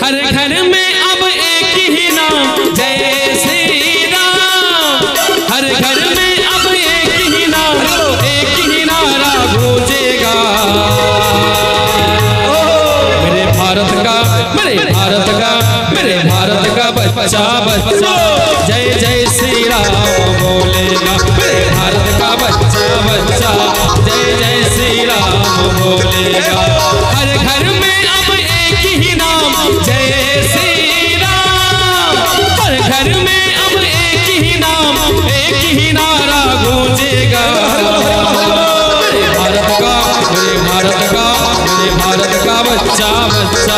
हर घर में अब एक ही नाम जय श्री राम। हर घर में अब एक ही नाम, एक ही नारा गूंजेगा। मेरे भारत का, मेरे भारत का, मेरे भारत का बच्चा बच्चा जय जय श्री राम बोलेगा। मेरे भारत का बच्चा बच्चा जय जय श्री राम बोलेगा। हर घर में अब एक ही नाम जय श्री राम। हर घर में अब एक ही नाम, एक ही नारा गूंजेगा। मेरे भारत का, मेरे भारत का, मेरे भारत का बच्चा बच्चा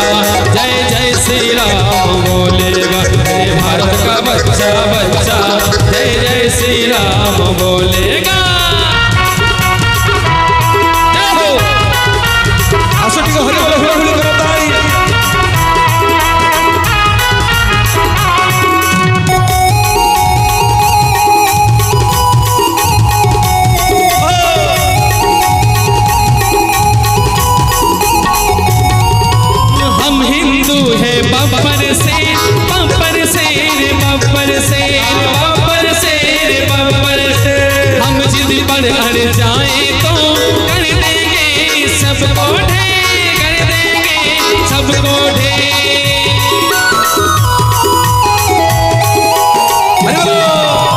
जय जय श्री राम बोलेगा। मेरे भारत का बच्चा बच्चा जय जय श्री राम बोलेगा। बब्बर से बब्बर से बब्बर से बब्बर से बब्बर से हम जिद पर अड़ जाए तो कर देंगे सबको ढेर, कर देंगे सबको ढेर।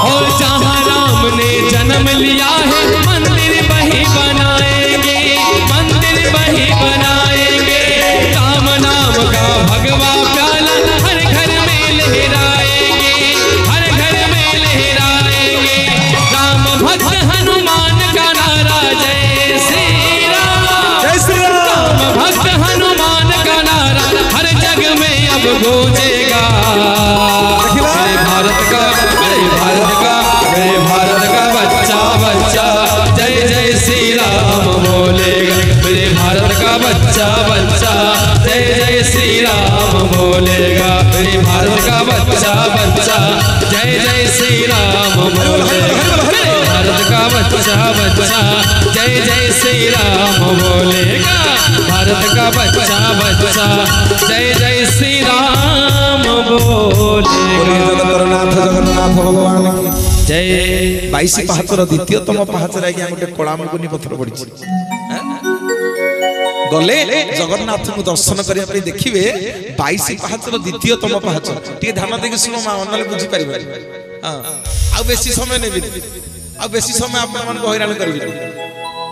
और जहाँ राम ने जन्म लिया है मंदिर वही बनाएंगे, मंदिर वही बनाएंगे। राम नाम का भगवा प्याला हर घर में लहराएंगे, हर घर में लहराएंगे। राम भक्त हनुमान का नारा जय श्री राम, जय श्री राम। भक्त हनुमान का नारा हर जग में अब गूंजेगा। मेरे भारत का, मेरे भारत का, मेरे भारत का बच्चा बच्चा जय जय श्री राम बोलेगा। मेरे भारत का बच्चा बच्चा जय जय श्री राम बोलेगा। मेरे भारत का बच्चा बच्चा जय जय श्री राम बोलेगा। मेरे भारत का बच्चा बच्चा जय जय श्री राम बोलेगा। भारत का बच्चा बच्चा जय जय श्री राम बोलेगा। जगन्नाथ जगन्नाथ भगवान जय। 22 पाहाचर द्वितीयतम पाहाचर आज्ञा गोटे कलामुकुनी पत्थर पड़ी गले जगन्नाथ को दर्शन करने देखिए 22 पाहाचर द्वितीयतम पाहाचर टे ध्यान देके सुनो मां अनले बुझी पारिबे। हां आ बेसी समय नेबी, आ बेसी समय आपण मान को हैरान करबी।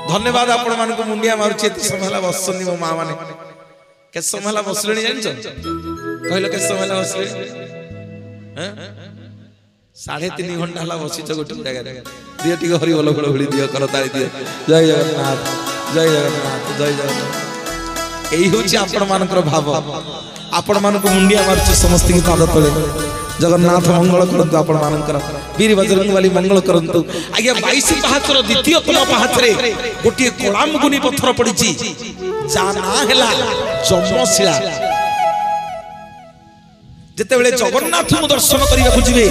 धन्यवाद आपण मान को मुंडिया मारुचे एत समय हला बसनी मो मां माने के समय हला बसलेनी जानिछ कहलो के समय हला बसले। हैं 3.5 घंटा हला बसिछ गोटे जगह दियो टिक हरि बोल बोल होली दियो कर ताली दियो। जय जगन्नाथ, जय जगन्नाथ, जय जगन्नाथ। यही होची आपण मानकर भाव। आपण मान को मुंडिया मारुचे समस्त की पाद तले जगन्नाथ मंगल करंतु। आपण मानकर वीर बजरंगबली मंगल करंतु। आज्ञा 22 पाहाचर द्वितीयतम पाहाचरे गोटे कलामुकुनी पत्थर पड़ीची जा ना हैला जमशिला। जते बेले जगन्नाथ को दर्शन करिया खुजिबे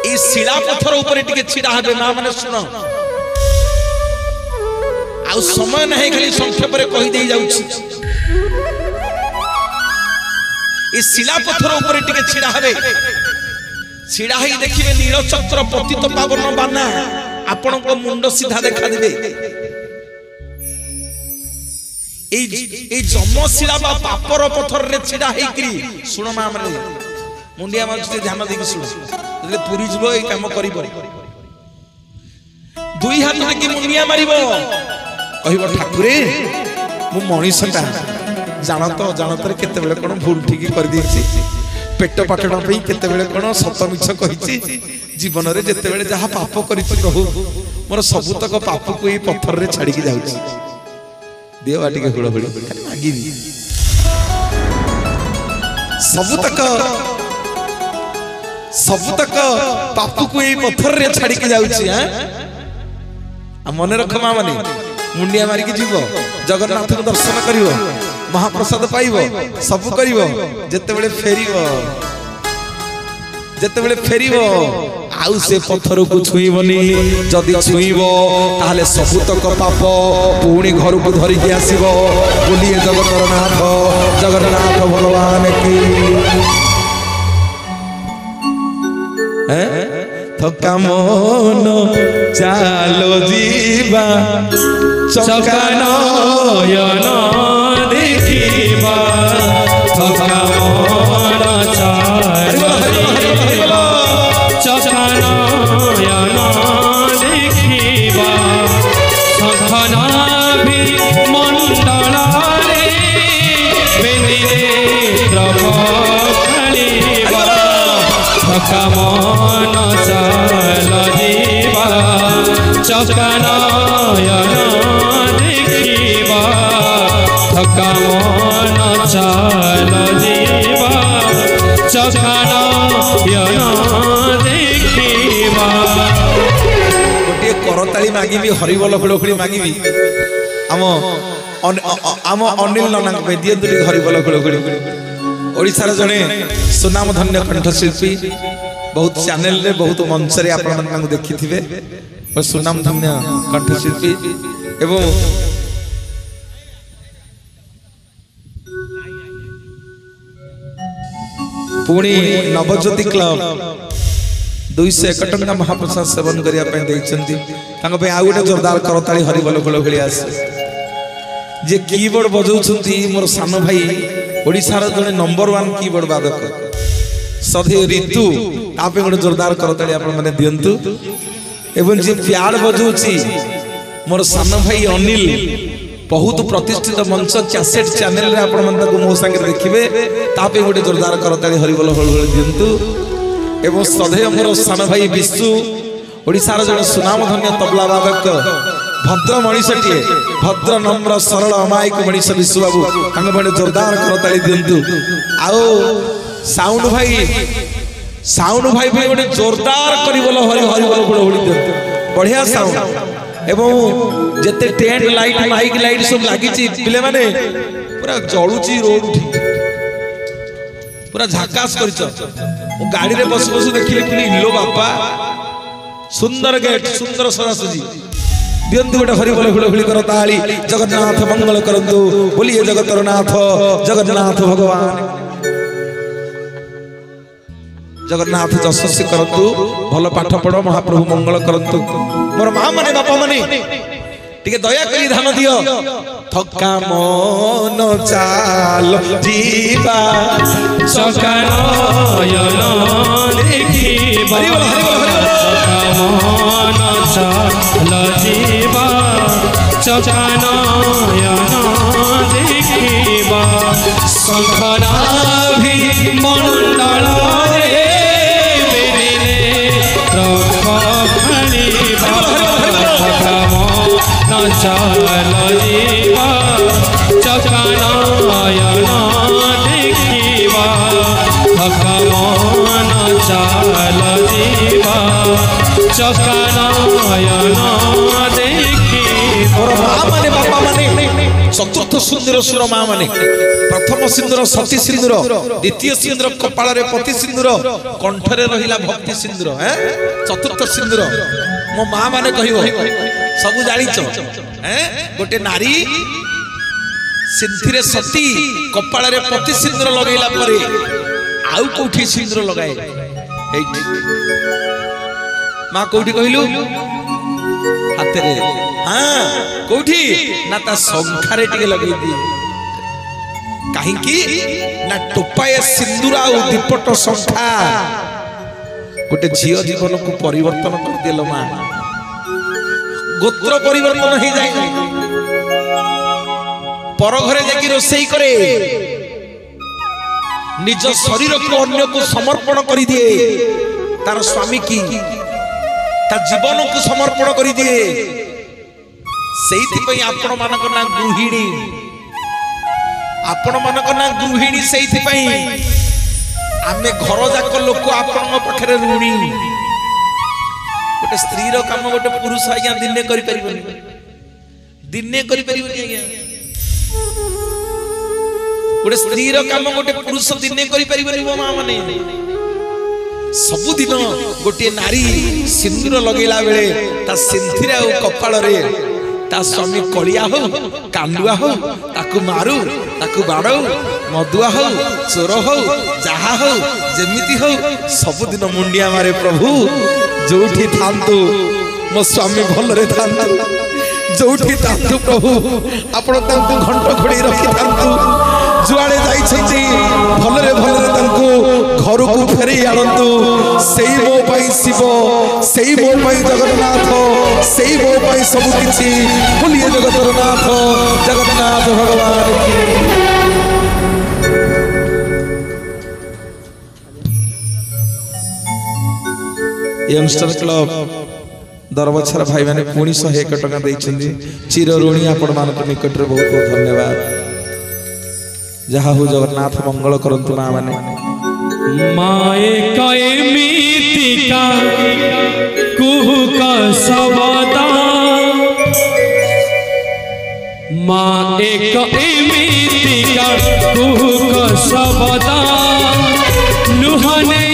ए शिला पत्थर ऊपर टिके छिड़ा हेबे। मां माने सुनो आ समय नहीं खाली संक्षेप रे कहि देई जाउछि। ए शिला पत्थर ऊपर टिके छिड़ा हेबे, छिड़ा ही देखिबे नीलचक्र पतित पावन बाना आपण को मुंड सीधा देखा दिबे। ए जमशिला बा पापर पत्थर रे छिड़ा हेकरी सुनो मां माने मुंडिया मारुछि ध्यान देके सुनो। जले पुरी जबो ए काम करिबो दुई हाथ रे कि मुंडिया मारिबो कहबो ठाकुरे मु मनीषटा जानत केते बेले कोन भूल ठीक कर दिछि। पेट पाटण पे केते बेले कोन सत मिछ कहिछि। जीवन रे जेते बेले जहा पाप करिछि कहू मोर सबुतक पाप को ए पत्थर रे छाडी के जाउछि। दियो बाटी के हुड़ हुड़ी मांगी सबुतक पाप को ए पत्थर रे छाडी के जाउछि। हैं आ मने रख मा माने मुंडिया मारी के जीवो जगन्नाथ को दर्शन करिवो महाप्रसाद पाइबो सब करिवो। जेते बेले फेरिवो आउ से पत्थर को छुईबनी। जदि छुईबो ताहले सबुतक पाप पुणी घर को धरि के आसीबो। बोलिए जगतरनाथ जगन्नाथ भगवान की। थका मन चालो जीवा चका नयन देखिबा थका मन चालो जीवा चका नयन देखिबा शंखना भी मंडलारे बेनिरे द्रवखलिबा थका मन चालो जीवा चका नयन देखिबा थका मन चालो जीवा चका नयन देखिबा। गोटे करताली मागिबी हरिबोल खुड़खुड़ी मागिबी आम अनिल नना दिए हरिबोल खुड़खुड़ी। ओडिशार जड़े सुनाम धन्य कंठशिल्पी बहुत चैनल रे बहुत मंच रे आपण मन देखि थिबे और सुनाम धन्य कंठशिल्पी एवं पुणी नवज्योति क्लब 201 टंका महाप्रसाद सेवन करिया पे देइचंती तांको पे आ गोटे जोरदार करताली हरिबोल खुड़खुड़ी आसे जे कीबोर्ड बजाउछंती मोर सानो भाई ओडिशार जने नंबर 1 कीबोर्ड वादक सधे ऋतु तापे गोटे जोरदार करताली आपण माने दियंतु एवं जे प्यार बजाउची मोर सानो भाई अनिल बहुत प्रतिष्ठित मंच कैसेट चैनल रे आपण मन ताको मो संगे देखिबे तापे गोटे जोरदार करताली हरिबोल खुड़खुड़ी दियंतु एवं सधे मोर सानो भाई विष्णु ओडिशार जने सुनाम धन्य तबला वादक भद्र मनीषटीए भद्र नम्र सरल अमायिक मनीष विश्व बाबू तांग बड़े जोरदार करताली दियंतु आओ साउंड भाई भी बड़े जोरदार करिबोल हरिबोल खुड़खुड़ी दियंतु बढ़िया साउंड एवं जते टेंट लाइट माइक लाइट सब लागी ची पिले माने पूरा जळुची रोड उठी पूरा झाकास करिच गाड़ी रे बस बस देखिले कि इलो बापा सुंदर गेट सुंदर सजासजी दियंतु गोटे हरिबोल खुड़खुड़ी करताली जगन्नाथ मंगल करंतु बोलिए जगतर नाथ जगन्नाथ भगवान जगन्नाथ जशस्वी करंतु भल पाठ पढ़ो महाप्रभु मंगल करंतु मोर मां माने बापा माने टिके दया करी ध्यान दियो थका मन चाल जीवा चका नयन देखिबा थका मन चालो जीवा चका नयन देखिबा शंखना भी मंडलारे बेनिरे द्रवखलिबा थका मन चालो जीवा चका नयन देखिबा थका मन चालो जीवा चका नयन देखिबा। और मां माने बापा माने चतुर्थ सुंदर सुर मां माने प्रथम सिंदूर सती सिंदूर द्वितीय सिंदूर कपाल रे पति सिंदूर कंठ रे रहिला भक्ति सिंदूर चतुर्थ सिंदूर मो मां माने कहिबो सब जानिच गोटे नारी सिंथिरे सती कपाल रे पति सिंदूर लगैला परे आउ कोठी सिंदूर लगाए एठी मां कोठी कहिलु हाथ रे हाँ कोठी ना ता संखारे टिके लगै दी काहे की ना टोपाए सिंदूर आ दीपट संखा गोटे झियो जीवन को परिवर्तन कर देलो मां गोत्र परिवर्तन हो जाए पर घरे जाकी रोसई करे निज शरीर को अन्य को समर्पण कर दिए तार स्वामी की ता जीवन को समर्पण कर दिए सेइथि आपण मानक ना गृहिणी आपण मानक ना गृहिणी सेइथि आमे घर जाक लोक आपण पाखरे ऋणी गोटे स्त्री रो काम गोटे पुरुष आज्ञा दिने करि परिबनी आज्ञा गोटे स्त्री रो काम गोटे पुरुष दिने करि परिबनी मो मां माने सबुदिन गोटे नारी सिंदूर लगेला बेले ता सिंथिरे आ कपाल रे ता स्वामी कलिया हो कांडुआ हो ताकू मारू ताकू बाड़ू मदुआ हो चोर हो जहा हो जेमिति हो सबुदिन मुंडिया मारे प्रभु जोठी थांतु मो स्वामी भलरे थांतु जोठी थांतु प्रभु आपण तांतु घंट घोड़ी रखि थांतु जुआड़े जाइछथि भलरे भलरे तांतु घर को फेरी आनंतु सेई मो पई शिव सेई मो पई जगन्नाथ सेई मो पई सब किछि बोलिए जगतरनाथ जगन्नाथ भगवान की यंगस्टर क्लब दरबछर भाई मैंने पुणी 101 टका देइछन्ती चिर ऋणी आपण मानक निकट रे बहुत बहुत धन्यवाद जहा हो जगन्नाथ मंगल करंतु मां माने माए कए मीतिका कुहु का सबदा माए कए मीतिका कुहु का सबदा लुहने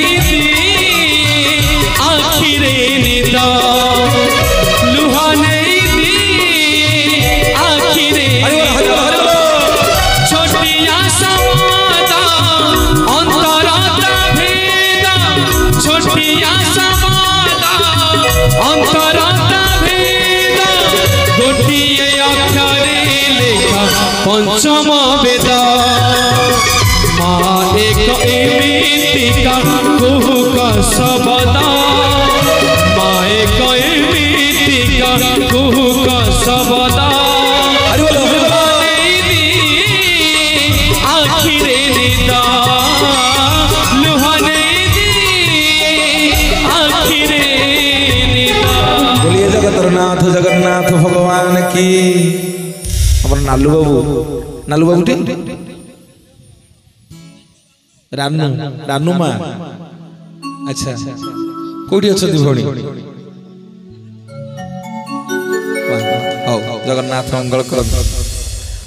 आखिरे निदा लुहाने दी आखिरे छोटिया समादा अंतराता भेदा छोटिया समादा अंतराता भेदा गोटिए अक्षरे लेखा पंचम वेदा माँ एक एमितिका कुहु का सबदा कुहु का सबदा आखिरे निदा लुहाने दी आखिरे निदा। बोलिए जगतरनाथ जगन्नाथ भगवान की। हमर नालू बाबू टे रानू रानू माँ अच्छा कोठी अछथि भौणी जगन्नाथ मंगल कर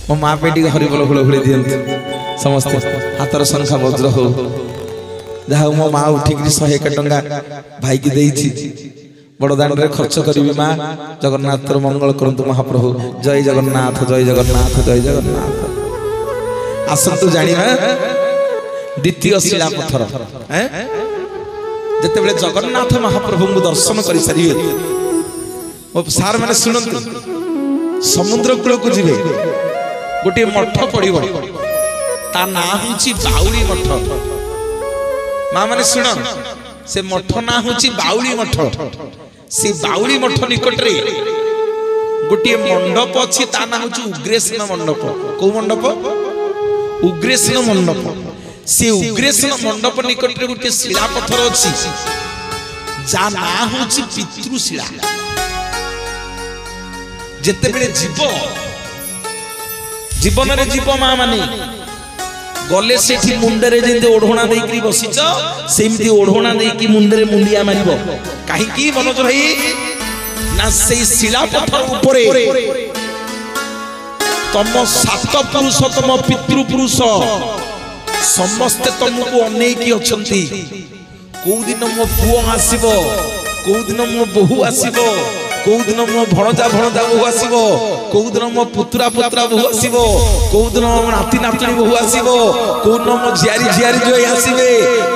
मो माँ पेटी हरि बोल हुल हुली दियंतु समस्त हाथर संख्या वज्र हो जहा मो माँ उठिक 101 टंका भाई की देइछि बड़ दांड रे खर्च करी माँ जगन्नाथ मंगल करंतु महाप्रभु जय जगन्नाथ जय जगन्नाथ जय जगन्नाथ। आसतु जानिबा द्वितीय शिला पत्थर जते बेले जगन्नाथ महाप्रभु को दर्शन करि सारिबे ओ सार माने सुनंतु समुद्र कूल को जीवे गोटे मठ पड़िबो ता ना होची बाउली मठ मां माने सुन से मठ ना होची बाउली मठ से बाउली मठ निकट रे गोटे मंडप अछि ता ना होची उग्रेशन मंडप को मंडप उग्रेशन मंडप से उग्रेशन मंडप निकट रे गोटे शिला पत्थर अछि जा ना होची पितृशिला जेते बेले जीवन रे जीव मां माने गले सेठी मुंडरे जेंते ओढोणा देकी बसिच सेमती ओढोणा देकी मुंडरे मुंडिया मारिबो काहे की मनोज भाई ना से शिला पत्थर ऊपरे तम सात पुरुष तम पितृ पुरुष समस्त तुमको अनेकी अछंती को दिन मो पुओ आसीबो को दिन मो बहु आसीबो को दिन मो भणजा बहु आसीबो को दिन मो पुत्रा बहु आसीबो को दिन मो नाती नातनी बहु आसीबो को दिन मो झियारी जोई आसीबे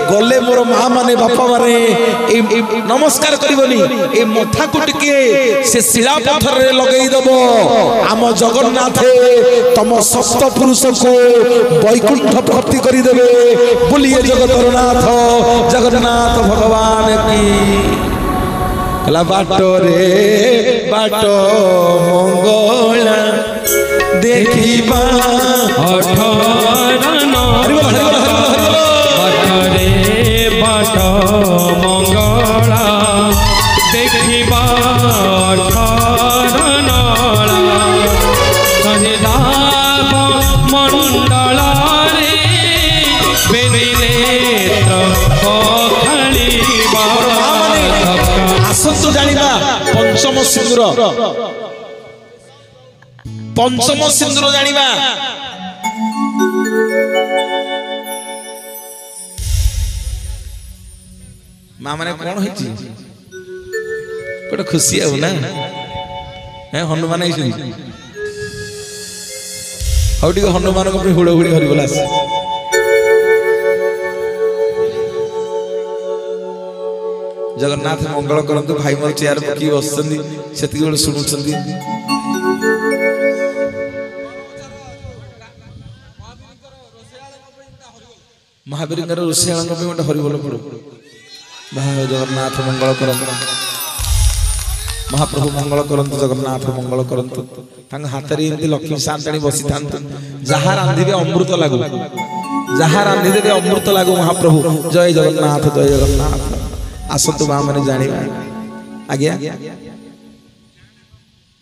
गले मोर मां माने बापा माने ए नमस्कार करिवनी ए मथा को टिके से शिला पत्थर रे लगेई दबो आम जगन्नाथ तम सप्त पुरुष को वैकुंठ प्राप्ति करि देबे बोलिए जगतरनाथ जगन्नाथ भगवान की। कला बाटो रे बाटो मंगला देखिबा 18 बाटो रे बाटो मंगला देखिबा 18 सहिदाब मंडल रे बेनिनेत्र पखालिबा। आसंतु जानिबा पंचम सिंदूर जानिबा मां माने कोन होइची बड़ा खुशी है ना है हनुमान आइछी हौटी हनुमान को हुड़ हुड़ी हरि बोला जगन्नाथ मंगल करंतु भाई मोर चेयर पकी बसछंदी सेति बेले सुनुछंदी महावीर रोषियाल गोटे हरिबोल पड़ो भाई जगन्नाथ मंगल करंतु महाप्रभु मंगल करंतु जगन्नाथ मंगल करंतु तांग हातरी एंती लक्ष्मी शांताणी बसी थांतु जहा रांधिबे अमृत लागू जहा रांधिबे अमृत लागू महाप्रभु जय जगन्नाथ आसतु मां माने जानिबा आज्ञा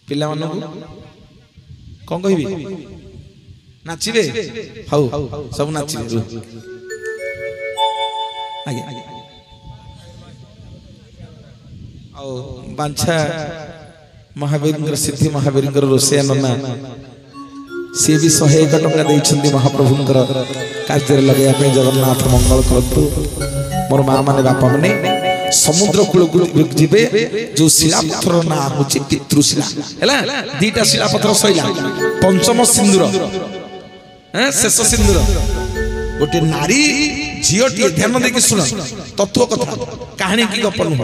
पिला मानू कोन कहबी नाचिबे हौ सब नाचिबे आज्ञा आओ बांछा महावीर सिद्धि महावीर रोषिया नना सी भी 101 टका देइछंदी महाप्रभु कार्य लगे जगन्नाथ मंगल करतु मोर मां माने बापा माने समुद्र कूल जीवे जो शिला पत्थर ना होची पितृशिला हैला दीटा शिला पत्थर सइला पंचम सिंदूर शेष सिंदूर गोटे नारी झीटी ध्यान देकी सुन तत्व कथा कहानी की गप नुह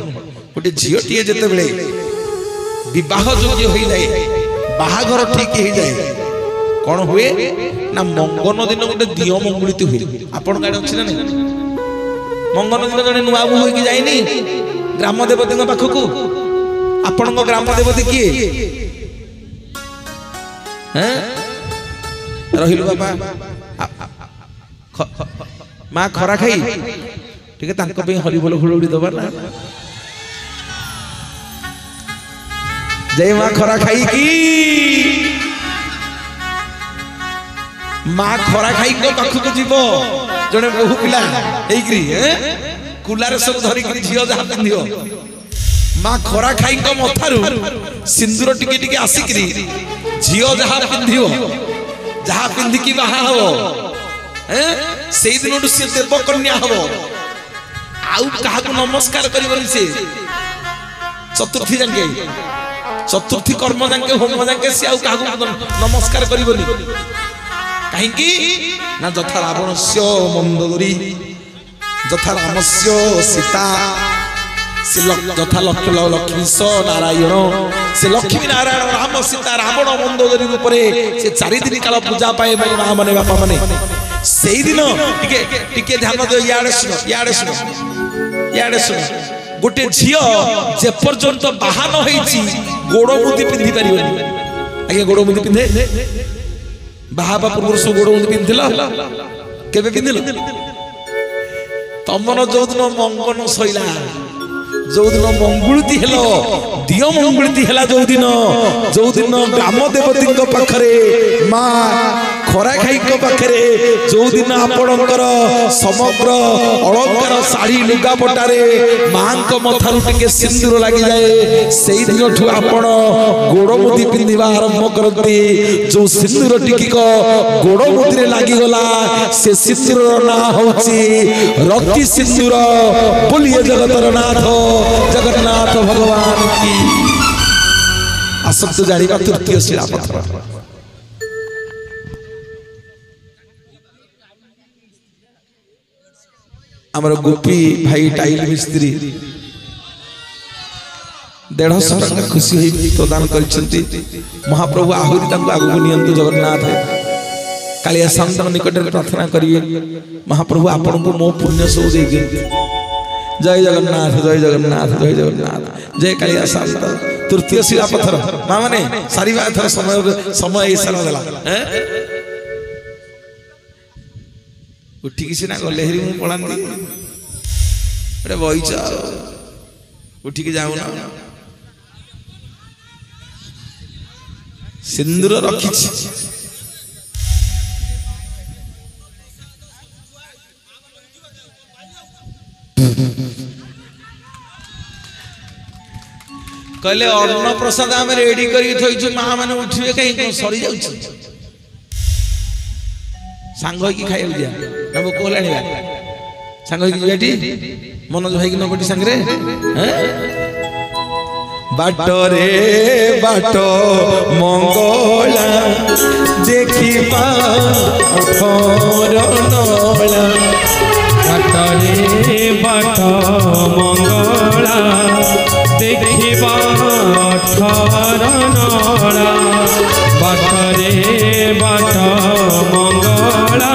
गोटे झीटी जेते बेले विवाह योग्य हो जाए बाहाघर ठीक हो जाए कौन हुए ना मंगन दिन गोटे दियो मंगुलित हुए आपण गाड़ी अच्छी ना नहीं मंगन दिन जड़े नुआ बोह होगी जाइनी ग्राम देवती पाखक आपण ग्राम देवती किए रहिलु बाबा माँ खरा खाई ठीक है तांको पे हरिबोल हुलुड़ी दबा ना जय माँ खरा खाई की माँ खरा खाई को पाखक जीव जड़े बहु पिला कुलारे सब धरिक झील जहाँ पिंधियो माँ खरा खाई को मथारू सिंदूर टिके टिके आसिक झील जहाँ पिंधियो जहाँ पिंधिकी बाहा हो से दिन सी देव कन्या हम आउ क्या नमस्कार कर चतुर्थी जाके चतुर्थी कर्म जाके होम जाके सी आउ क्या नमस्कार कर कहीं ना जथा रावणस्य मंदोदरी जथा रामस्य सीता से जथा लक्ष्मी नारायण से लक्ष्मी नारायण राम सीता रावण मंदोदरी रूपरे से 4 दिन काल पूजा पाए मां माने बापा माने से दिन टिके ध्यान दो याडे सुनो गोटे झियो जे पर्यंत बाहा न होईची गोड़ मुदी पिंधि परिबनी आगे गोड़ मुदी पिंधे बाहाबा पूर्व सो गोड़ मुदी पिंधिला केबे पिंधिल तमन जो दिन मंगन सइला जो दिन मंगुलती हेलो दियो मंगुलती हेला जो दिन ग्राम देवती पाखरे माँ खरा खाई पाखरे जो दिन आपणकर समग्र अलंकार शाढ़ी लुगा पटारे माँ मथारू टिके सिंदूर लगी जाए से दिन आपण गोड़ मुदी पिंधा आरंभ करती जो सिंदूर टिक गोड़ मुदी लगिगला से सिंदूर ना होची रति सिंदूर बोलिए जगतर नाथ जगन्नाथ भगवान की आसक्त जानिबा तृतीय शिला पत्थर आमर गोपी भाई टाइल मिस्त्री 150 टका खुशी होई प्रदान करछंती महाप्रभु आहुरी तांको आगु नियंतु जगन्नाथ कालिया शांतन निकट प्रार्थना करिए महाप्रभु आपन को मो पुण्य सो दे दियंती जय जगन्नाथ जय जगन्नाथ जय जगन्नाथ जय कालिया शांत तृतीय शिला पत्थर मां माने सारी बात समय ऐसा देला उठी किसी ना लहरी मु पळांती अरे बइचा उठी के जाऊ ना सिंदूर रखिछि कहले अन्न प्रसाद आम रेडी कर माँ मैंने उठे कहीं सरी जा सांग खाई दिया ना भोक होगा सांग मनोज भाई नबटी सांगे बाटरे बाट मंगला देखिबा बाटरे बाट मंगला बाटरे बाट मंगला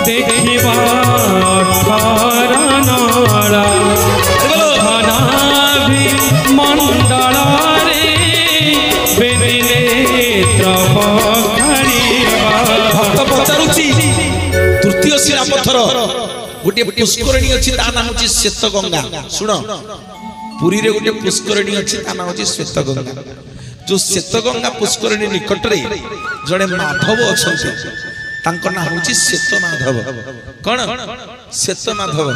देखिबा ठरनला धनाभि मंडल रे बेदिले भक्त पचारुची तृतीय शिला पत्थर गोटे पुष्करणी अच्छी ता नाम होची श्वेत गंगा सुन पुरी रे गोटे पुष्करणी अच्छी ता नाम होची श्वेत गंगा जो श्वेत गंगा पुष्करणी निकट रे जड़े माधव अछंती तांको नाम होची श्वेत माधव कोन श्वेत माधव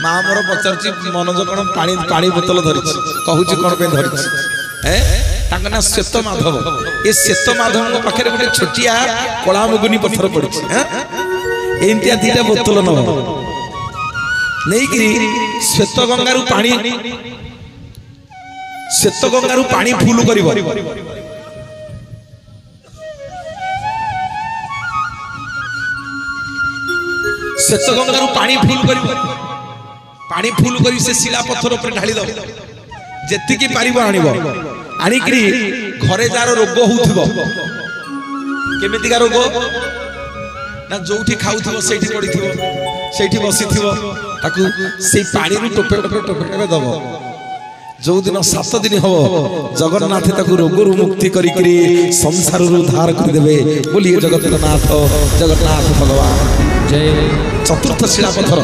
मां मोर पचारुची मनोज कोन पानी पानी बोतल धरिछि कहूची कोन पे धरिछि तांको ना श्वेत माधव ए श्वेत माधव पाखे गोटे छोटिया कला मुगुनी पत्थर पड़छि एंतिया दीटा बोतल न नहीं कि श्वेत गंगारू पानी श्वेत गंगारू पानी फुल करिवो श्वेत गंगारू पानी फुल करिवो पानी फुल करी से शिला पत्थर ऊपर ढाली दो जेति की पारिबो आनिबो आनिकरी घरे जार रोग होउथिबो केमिति का रोग ना जोठी खाउथिबो सेठी पडिथिबो सेठी बसिथिबो ताकू से पानी रु टोपे टोपे टोपे टोपे दबो जो दिन 7 दिन हो जगन्नाथ ताकू रोग रु मुक्ति करी करी संसार रु उद्धार कर देबे बोलिए जगन्नाथ जगन्नाथ भगवान जय। चतुर्थ शिला पत्थर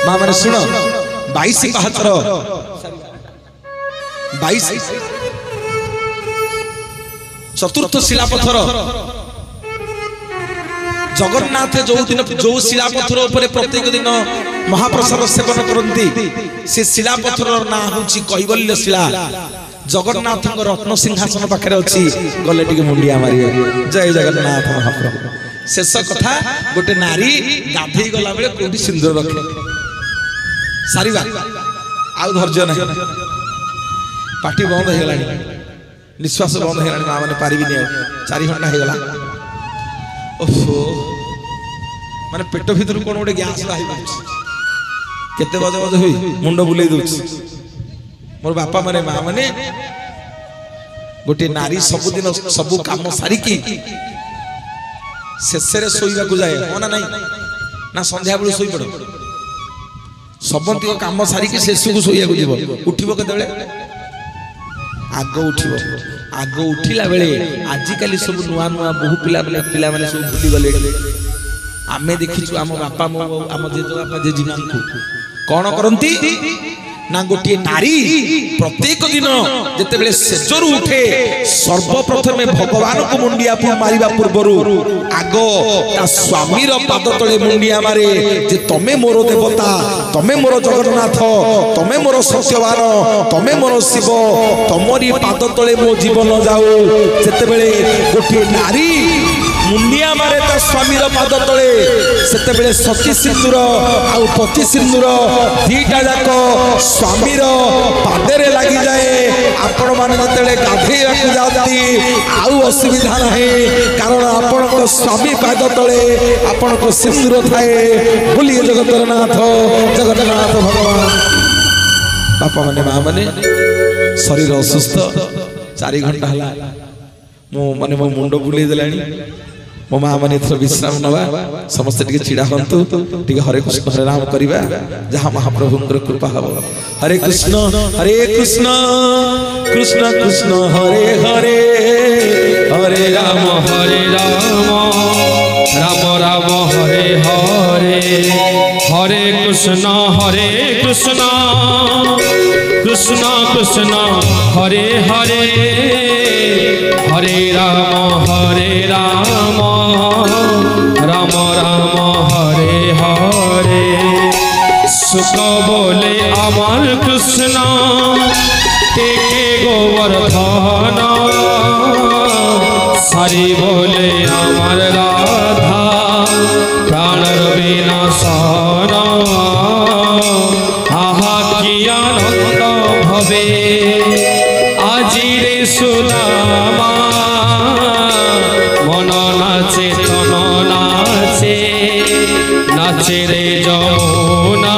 मां माने सुनो 22 पाहचर 22 चतुर्थ शिला पत्थर जगन्नाथ जो दिन जो शिला पत्थर ऊपर प्रत्येक दिन महाप्रसाद सेवन करती से शिला पत्थर ना होची कैवल्य शिला जगन्नाथ रत्न सिंहासन पाखे अच्छी गले टी मुंडिया मारे जय जगन्नाथ महाप्रभु। शेष कथा गोटे नारी गाधे गला बेले कोठी सिंदूर रखे सारिबा आउ धैर्य नहीं पार्टी बंद हो गला निश्वास बंद हो गला मां माने पारिबी नहीं 4 घंटा हो गला ओहो माने पेट भीतर कोन गोटे गैस बाहि बाछ केते बजे बजे होई मुंड बुलेई दोछ मोर बापा माने मां माने गोटे नारी सब दिन सब काम सारी की शेष रे सोईबा को जाए होना नहीं ना संध्या बेले सोई पड़ो सबंती को काम सारी की शेष को सोईया को जीवो उठिबो केतेबेले आगो उठिबो आगो उठिला बेले आजिकाली सब नुआ नुआ बहु पिला पिला माने सब भूली गले आमे देखिछु आम बापा मो आम जेजो बापा जेजीमान को कोन करंती ना गोटे नारी प्रत्येक दिन जते बेले सेजरू उठे सर्वप्रथम भगवान को मुंडिया मारिबा पूर्वरु आगो ता स्वामी रो पाद तळे मुंडिया मारे जे तमे मोर देवता तमे मोर जगन्नाथ तमे मोर सत्यवान तमे मोर शिव तमरी पाद तळे मो जीवन जाऊ जते बेले गोटे नारी मुंडिया मारे ता स्वामी रो पाद तळे सेते बेले सती सिंदूर आ पति सिंदूर दीटा जाक स्वामी रो पादरे लागि जाए आपण माने जतेले गाधेया को जाती आउ असुविधा नाही कारण आपण को स्वामी पाद तळे आपण को सिंदूर थाए बोलिए जगन्नाथ जगन्नाथ भगवान। बापा माने मां माने शरीर असुस्थ 4 घंटा हला मो माने मो मुंड बुलेई देलानी मो मां माने थोड़ा विश्राम नवा समस्त टिके छिड़ा हंतु टिके हरे कृष्ण हरे राम करिबा जहां महाप्रभुंकर कृपा हबो हरे कृष्ण कृष्ण कृष्ण हरे हरे हरे राम राम राम हरे हरे हरे कृष्ण कृष्ण कृष्ण हरे हरे हरे राम राम राम हरे हरे सुख बोले अमर कृष्ण टेके गोवर्धन सारी बोले अमर राधा प्राणर विनाशन आहा की आनंद भवे আজি रे सुदामा मन नाचे तन नाचे नाचे रे जमुना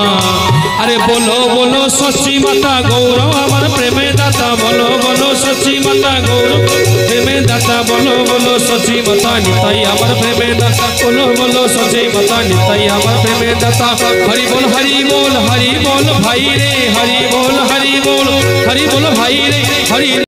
अरे बोलो बोलो सची माता गौर हमार प्रेमे दाता बोलो बोलो सची माता गौर प्रेमे दाता दाता बोलो बोलो सची माता निताई अमर प्रेमे दाता बोलो बोलो सची माता निताई अमर प्रेमे दाता हरि बोल भाई रे हरि बोल भाई रे हरि